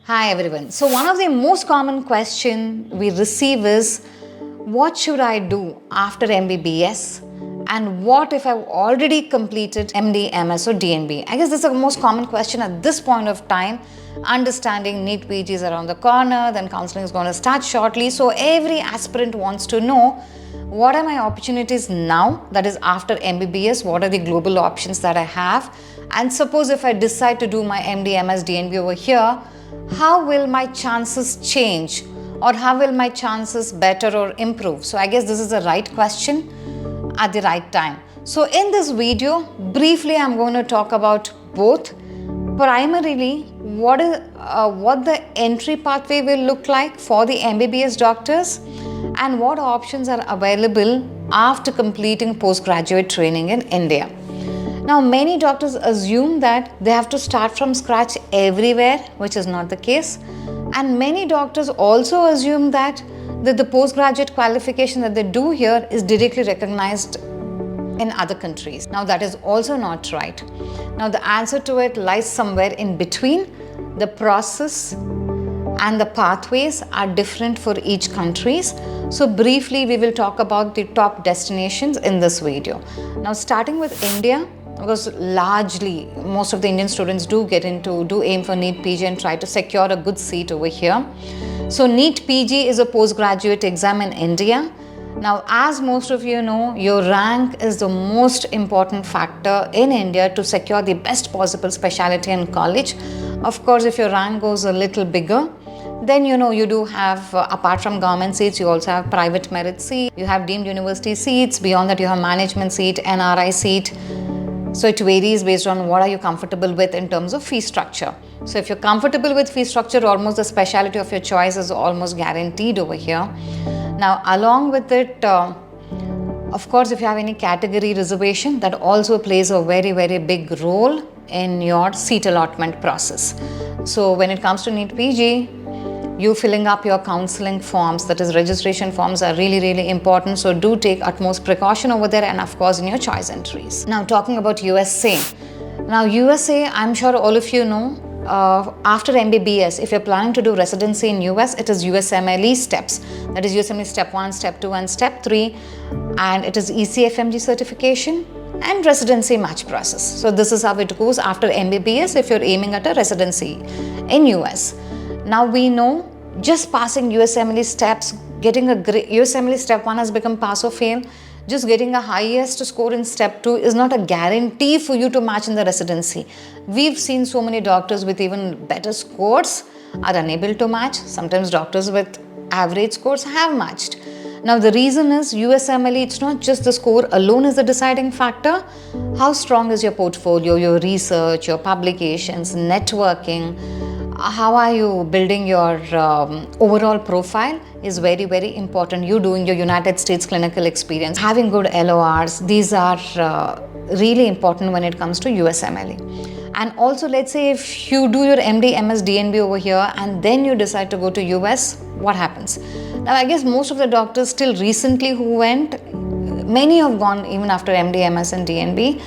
Hi everyone. So one of the most common question we receive is, what should I do after MBBS? And what if I've already completed MD, MS or DNB? I guess this is the most common question at this point of time. Understanding NEET PG is around the corner, then counseling is going to start shortly. So every aspirant wants to know, what are my opportunities now, that is after MBBS? What are the global options that I have? And suppose if I decide to do my MD, MS, DNB over here, how will my chances change, or how will my chances better or improve? So I guess this is the right question at the right time. So in this video, briefly I'm going to talk about both. Primarily, what the entry pathway will look like for the MBBS doctors, and what options are available after completing postgraduate training in India. Now, many doctors assume that they have to start from scratch everywhere, which is not the case. And many doctors also assume that the postgraduate qualification that they do here is directly recognized in other countries. Now, that is also not right. Now, the answer to it lies somewhere in between. The process and the pathways are different for each countries. So briefly, we will talk about the top destinations in this video. Now, starting with India, because largely most of the Indian students do aim for NEET PG and try to secure a good seat over here. So NEET PG is a postgraduate exam in India. Now, as most of you know, your rank is the most important factor in India to secure the best possible specialty in college. Of course, if your rank goes a little bigger, then you do have, apart from government seats, you also have private merit seats, you have deemed university seats, beyond that you have management seat, NRI seat. So it varies based on what are you comfortable with in terms of fee structure. So if you're comfortable with fee structure, almost the specialty of your choice is almost guaranteed over here. Now, along with it, of course, if you have any category reservation, that also plays a very, very big role in your seat allotment process. So when it comes to NEET PG, you filling up your counseling forms, that is registration forms, are really, really important. So do take utmost precaution over there, and of course in your choice entries. Now, talking about USA. Now, USA, I'm sure all of you know, after MBBS, if you're planning to do residency in US, it is USMLE Steps. That is USMLE Step 1, Step 2 and Step 3. And it is ECFMG certification and residency match process. So this is how it goes after MBBS if you're aiming at a residency in US. Now we know, just passing USMLE Steps, getting a great USMLE Step 1 has become pass or fail. Just getting a highest score in Step 2 is not a guarantee for you to match in the residency. We've seen so many doctors with even better scores are unable to match. Sometimes doctors with average scores have matched. Now the reason is USMLE, it's not just the score alone is the deciding factor. How strong is your portfolio, your research, your publications, networking, how are you building your overall profile is very, very important. You doing your United States clinical experience, having good LORs, these are really important when it comes to USMLE. And also, let's say if you do your MD, MS, DNB over here and then you decide to go to US, what happens? Now, I guess most of the doctors still recently who went, many have gone even after MD, MS and DNB.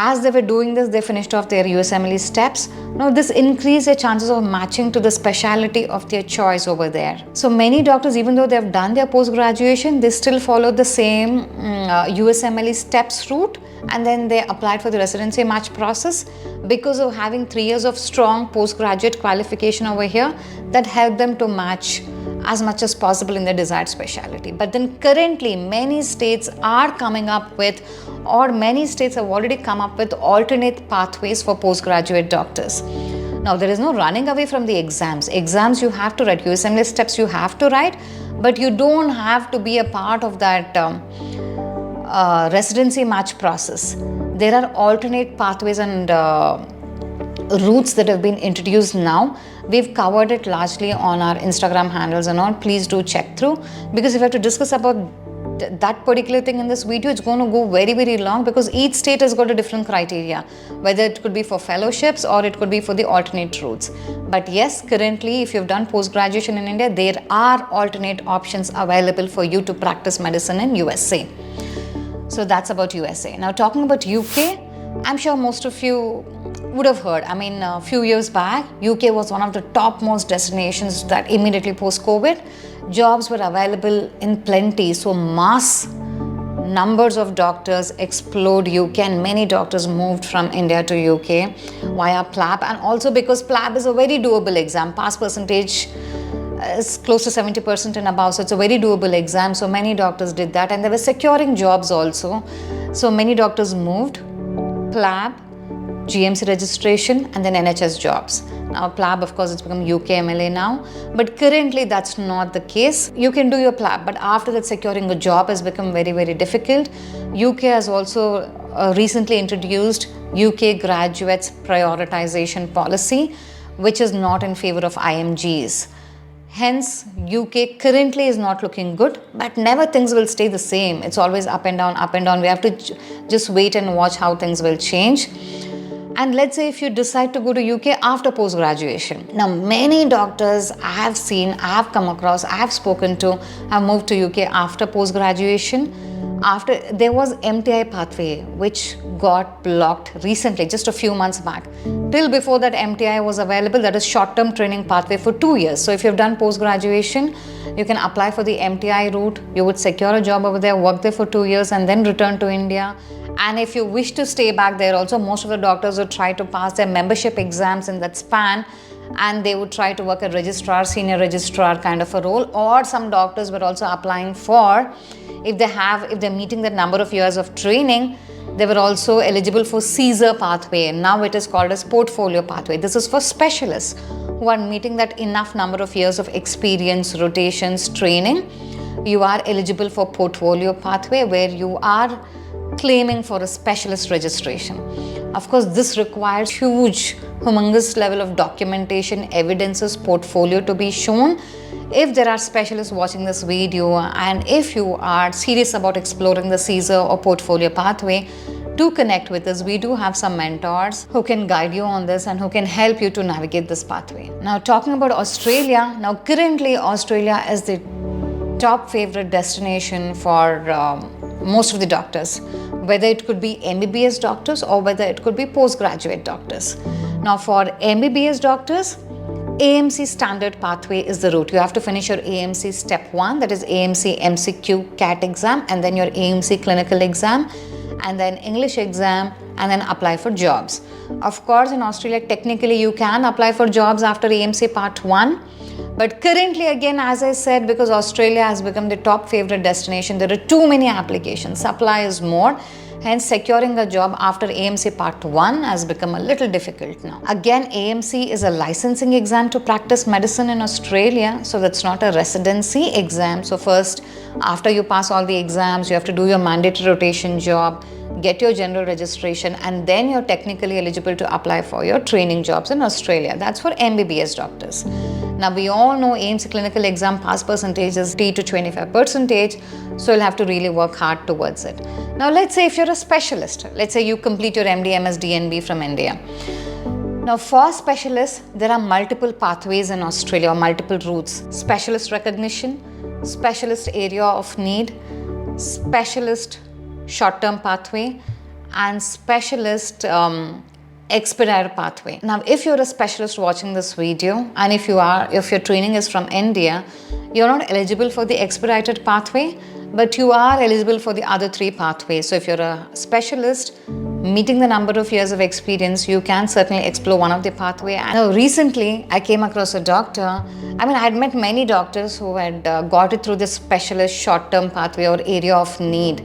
As they were doing this, they finished off their USMLE Steps. Now, this increased their chances of matching to the specialty of their choice over there. So many doctors, even though they have done their post-graduation, they still follow the same USMLE Steps route, and then they applied for the residency match process because of having 3 years of strong postgraduate qualification over here that helped them to match as much as possible in their desired specialty. But then currently many states are coming up with, or many states have already come up with alternate pathways for postgraduate doctors. Now, there is no running away from the exams. Exams you have to write, USMLE Steps you have to write, but you don't have to be a part of that residency match process. There are alternate pathways and routes that have been introduced now. We've covered it largely on our Instagram handles and all. Please do check through, because if I have to discuss about that particular thing in this video, it's going to go very, very long, because each state has got a different criteria, whether it could be for fellowships or it could be for the alternate routes. But yes, currently if you've done post-graduation in India, there are alternate options available for you to practice medicine in USA. So that's about USA. Now, talking about UK, I'm sure most of you would have heard. I mean, a few years back, UK was one of the topmost destinations that immediately post-COVID, jobs were available in plenty. So mass numbers of doctors explode UK, and many doctors moved from India to UK via PLAB, and also because PLAB is a very doable exam. Pass percentage is close to 70% and above, so it's a very doable exam. So many doctors did that, and they were securing jobs also. So many doctors moved. PLAB, GMC registration, and then NHS jobs. Now PLAB, of course, it's become UKMLA now, but currently that's not the case. You can do your PLAB, but after that securing a job has become very, very difficult. UK has also recently introduced UK graduates prioritization policy, which is not in favor of IMGs. Hence, UK currently is not looking good, but never things will stay the same. It's always up and down, up and down. We have to just wait and watch how things will change. And let's say if you decide to go to UK after post-graduation. Now, many doctors I have seen, I have come across, I have spoken to, have moved to UK after post-graduation. After there was MTI pathway, which got blocked recently, just a few months back. Till before that, MTI was available, that is short-term training pathway for 2 years. So if you've done post-graduation, you can apply for the MTI route. You would secure a job over there, work there for 2 years, and then return to India. And if you wish to stay back there also, most of the doctors would try to pass their membership exams in that span, and they would try to work a registrar, senior registrar kind of a role. Or some doctors were also applying for, if they're meeting that number of years of training, they were also eligible for Caesar pathway. Now it is called as portfolio pathway. This is for specialists who are meeting that enough number of years of experience, rotations, training. You are eligible for portfolio pathway, where you are claiming for a specialist registration. Of course, this requires huge, humongous level of documentation, evidences, portfolio to be shown. If there are specialists watching this video, and if you are serious about exploring the Caesar or portfolio pathway, do connect with us. We do have some mentors who can guide you on this and who can help you to navigate this pathway. Now, talking about Australia, now currently Australia is the top favorite destination for most of the doctors, whether it could be MBBS doctors or whether it could be postgraduate doctors. Now, for MBBS doctors, AMC standard pathway is the route. You have to finish your AMC step 1, that is AMC MCQ CAT exam, and then your AMC clinical exam, and then English exam, and then apply for jobs. Of course, in Australia, technically you can apply for jobs after AMC part 1. But currently, again, as I said, because Australia has become the top favorite destination, there are too many applications. Supply is more. Hence, securing a job after AMC Part 1 has become a little difficult now. Again, AMC is a licensing exam to practice medicine in Australia. So that's not a residency exam. So first, after you pass all the exams, you have to do your mandatory rotation job, get your general registration, and then you're technically eligible to apply for your training jobs in Australia. That's for MBBS doctors. Now, we all know AMC clinical exam pass percentage is 20 to 25%, so you'll have to really work hard towards it. Now, let's say if you're a specialist, let's say you complete your MD, MS, DNB from India. Now, for specialists, there are multiple pathways in Australia, or multiple routes. Specialist recognition, specialist area of need, specialist short-term pathway, and specialist expedited pathway. Now, if you're a specialist watching this video, and if your training is from India, you're not eligible for the expedited pathway, but you are eligible for the other 3 pathways. So if you're a specialist meeting the number of years of experience, you can certainly explore one of the pathway. And recently, I came across a doctor. I mean, I had met many doctors who had got it through this specialist short-term pathway or area of need.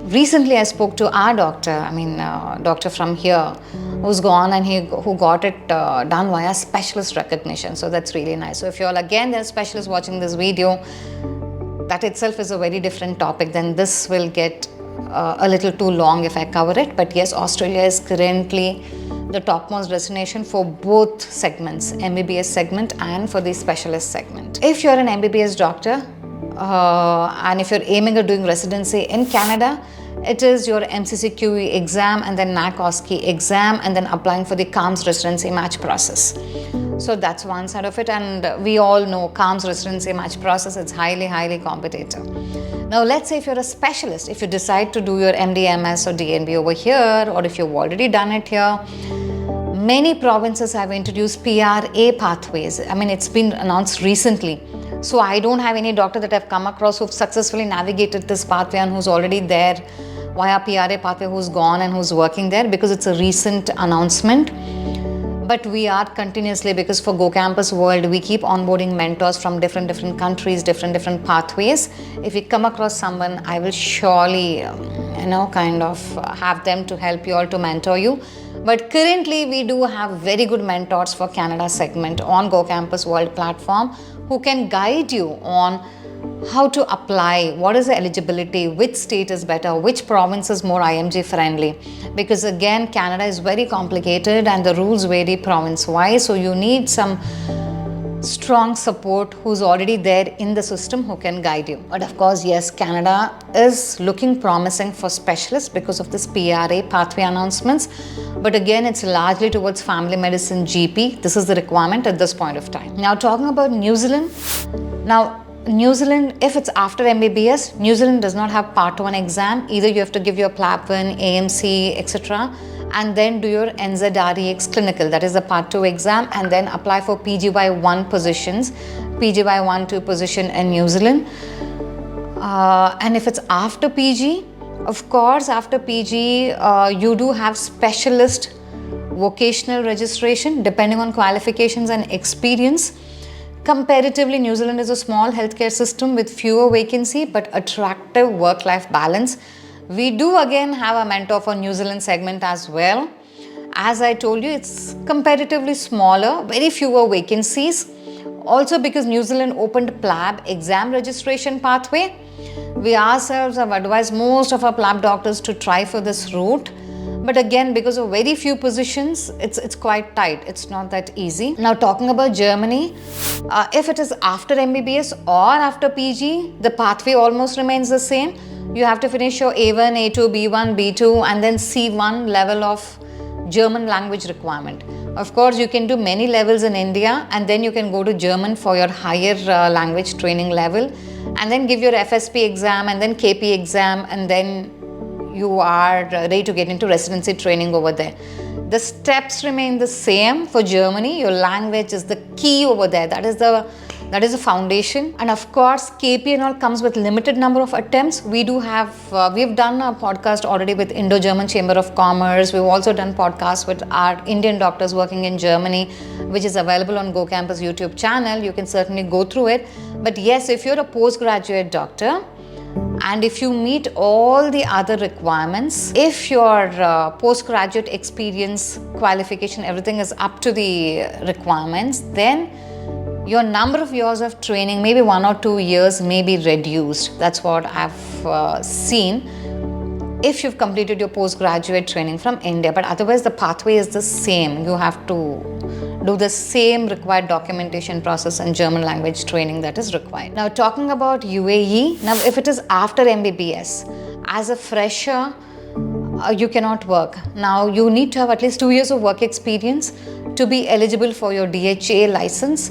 Recently, I spoke to our doctor, doctor from here, who's gone and who got it done via specialist recognition. So that's really nice. So if you're again there are specialists watching this video, that itself is a very different topic. Then this will get a little too long if I cover it. But yes, Australia is currently the topmost destination for both segments, MBBS segment and for the specialist segment. If you're an MBBS doctor, and if you're aiming at doing residency in Canada, it is your MCCQE exam and then NAC OSCE exam, and then applying for the CaRMS residency match process. So that's one side of it, and we all know CaRMS residency match process, it's highly competitive. Now let's say if you're a specialist, if you decide to do your MD/MS or DNB over here, or if you've already done it here, many provinces have introduced PRA pathways. I mean, it's been announced recently. So I don't have any doctor that I've come across who've successfully navigated this pathway and who's already there via PRA pathway, who's gone and who's working there, because it's a recent announcement. But we are continuously, because for GooCampus World, we keep onboarding mentors from different countries, different pathways. If you come across someone, I will surely, have them to help you all, to mentor you. But currently, we do have very good mentors for Canada segment on GooCampus World platform who can guide you on how to apply, what is the eligibility, which state is better, which province is more IMG friendly. Because again, Canada is very complicated and the rules vary province-wise. So you need some strong support who's already there in the system who can guide you. But of course, yes, Canada is looking promising for specialists because of this PRA pathway announcements. But again, it's largely towards family medicine, GP. This is the requirement at this point of time. Now talking about New Zealand. Now, New Zealand, if it's after MBBS, New Zealand does not have Part 1 exam. Either you have to give your PLAB 1, AMC, etc. and then do your NZREX clinical, that is the Part 2 exam, and then apply for PGY1 positions, PGY1, 2 position in New Zealand. And if it's after PG, of course, after PG, you do have specialist vocational registration depending on qualifications and experience. Comparatively, New Zealand is a small healthcare system with fewer vacancy but attractive work-life balance. We do again have a mentor for New Zealand segment as well. As I told you, it's comparatively smaller, very fewer vacancies. Also because New Zealand opened PLAB exam registration pathway. We ourselves have advised most of our PLAB doctors to try for this route. But again, because of very few positions, it's quite tight. It's not that easy. Now talking about Germany, if it is after MBBS or after PG, the pathway almost remains the same. You have to finish your A1, A2, B1, B2 and then C1 level of German language requirement. Of course, you can do many levels in India and then you can go to German for your higher language training level and then give your FSP exam and then KP exam, and then you are ready to get into residency training over there. The steps remain the same for Germany. Your language is the key over there. That is the foundation. And of course, KP and all comes with limited number of attempts. We do have, we've done a podcast already with Indo-German Chamber of Commerce. We've also done podcasts with our Indian doctors working in Germany, which is available on GooCampus YouTube channel. You can certainly go through it. But yes, if you're a postgraduate doctor, and if you meet all the other requirements, if your postgraduate experience, qualification, everything is up to the requirements, then your number of years of training, maybe 1 or 2 years, may be reduced. That's what I've seen if you've completed your postgraduate training from India. But otherwise, the pathway is the same. You have to do the same required documentation process and German language training that is required. Now talking about UAE, now if it is after MBBS, as a fresher, you cannot work. Now you need to have at least 2 years of work experience to be eligible for your DHA license.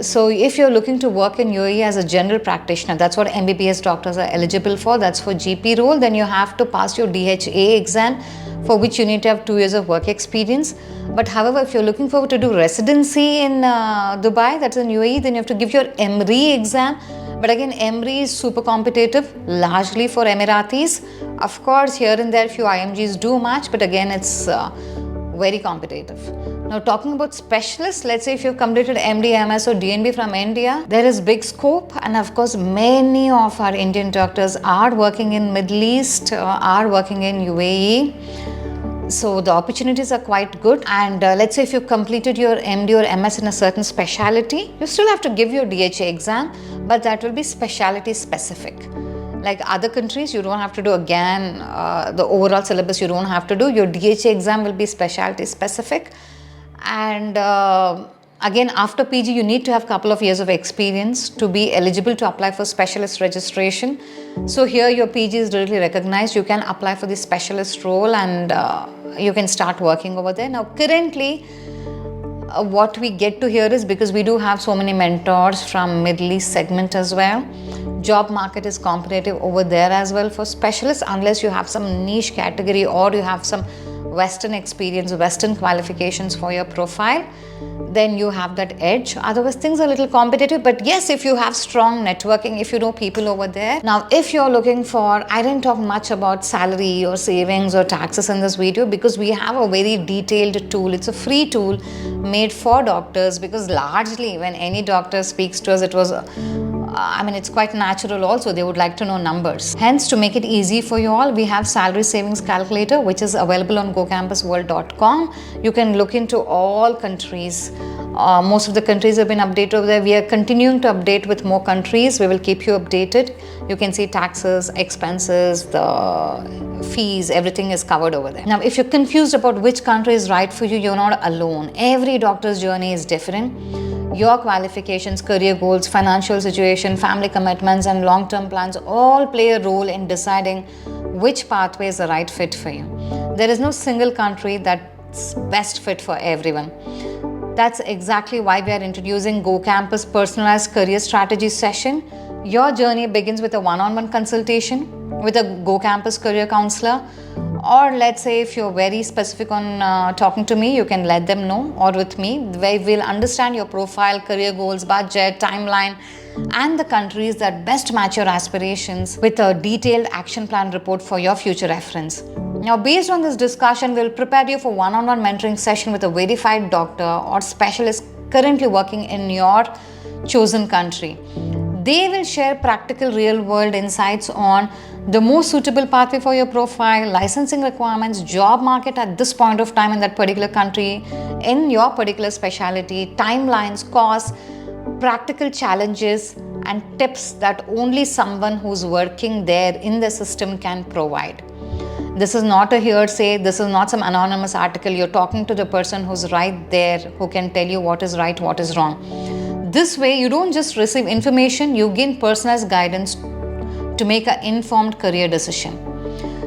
So if you're looking to work in UAE as a general practitioner, that's what MBBS doctors are eligible for, that's for GP role, then you have to pass your DHA exam, for which you need to have 2 years of work experience. But however, if you're looking forward to do residency in Dubai, that's in UAE, then you have to give your MRE exam. But again, MRE is super competitive, largely for Emiratis. Of course, here and there, few IMGs do match, but again, it's very competitive. Now talking about specialists, let's say if you've completed MD, MS or DNB from India, there is big scope, and of course many of our Indian doctors are working in Middle East, are working in UAE. So the opportunities are quite good, and let's say if you've completed your MD or MS in a certain specialty, you still have to give your DHA exam, but that will be speciality specific. Like other countries, you don't have to do again the overall syllabus, you don't have to do. Your DHA exam will be specialty specific. And again, after PG, you need to have a couple of years of experience to be eligible to apply for specialist registration. So here your PG is directly recognized. You can apply for the specialist role and you can start working over there. Now currently, what we get to hear is, because we do have so many mentors from Middle East segment as well, Job market is competitive over there as well for specialists, unless you have some niche category or you have some Western experience, Western qualifications for your profile, then you have that edge. Otherwise, things are a little competitive. But yes, if you have strong networking, if you know people over there. Now, if you're looking for, I didn't talk much about salary or savings or taxes in this video because we have a very detailed tool. It's a free tool made for doctors, because largely when any doctor speaks to us, it was it's quite natural also. They would like to know numbers. Hence, to make it easy for you all, we have salary savings calculator, which is available on GooCampusWorld.com. You can look into all countries. Most of the countries have been updated over there. We are continuing to update with more countries. We will keep you updated. You can see taxes, expenses, the fees, everything is covered over there. Now, if you're confused about which country is right for you, you're not alone. Every doctor's journey is different. Your qualifications, career goals, financial situation, family commitments, and long-term plans all play a role in deciding which pathway is the right fit for you. There is no single country that's best fit for everyone. That's exactly why we are introducing GooCampus Personalized Career Strategy session. Your journey begins with a one-on-one consultation with a GooCampus career counselor. Or let's say if you're very specific on talking to me, you can let them know, or with me, where we'll understand your profile, career goals, budget, timeline, and the countries that best match your aspirations with a detailed action plan report for your future reference. Now, based on this discussion, we'll prepare you for one-on-one mentoring session with a verified doctor or specialist currently working in your chosen country. They will share practical real-world insights on the most suitable pathway for your profile, licensing requirements, job market at this point of time in that particular country, in your particular specialty, timelines, costs, practical challenges, and tips that only someone who's working there in the system can provide. This is not a hearsay. This is not some anonymous article. You're talking to the person who's right there, who can tell you what is right, what is wrong. This way, you don't just receive information, you gain personalized guidance to make an informed career decision.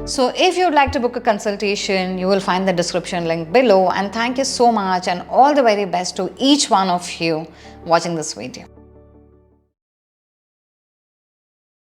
So if you'd like to book a consultation, you will find the description link below. And thank you so much and all the very best to each one of you watching this video.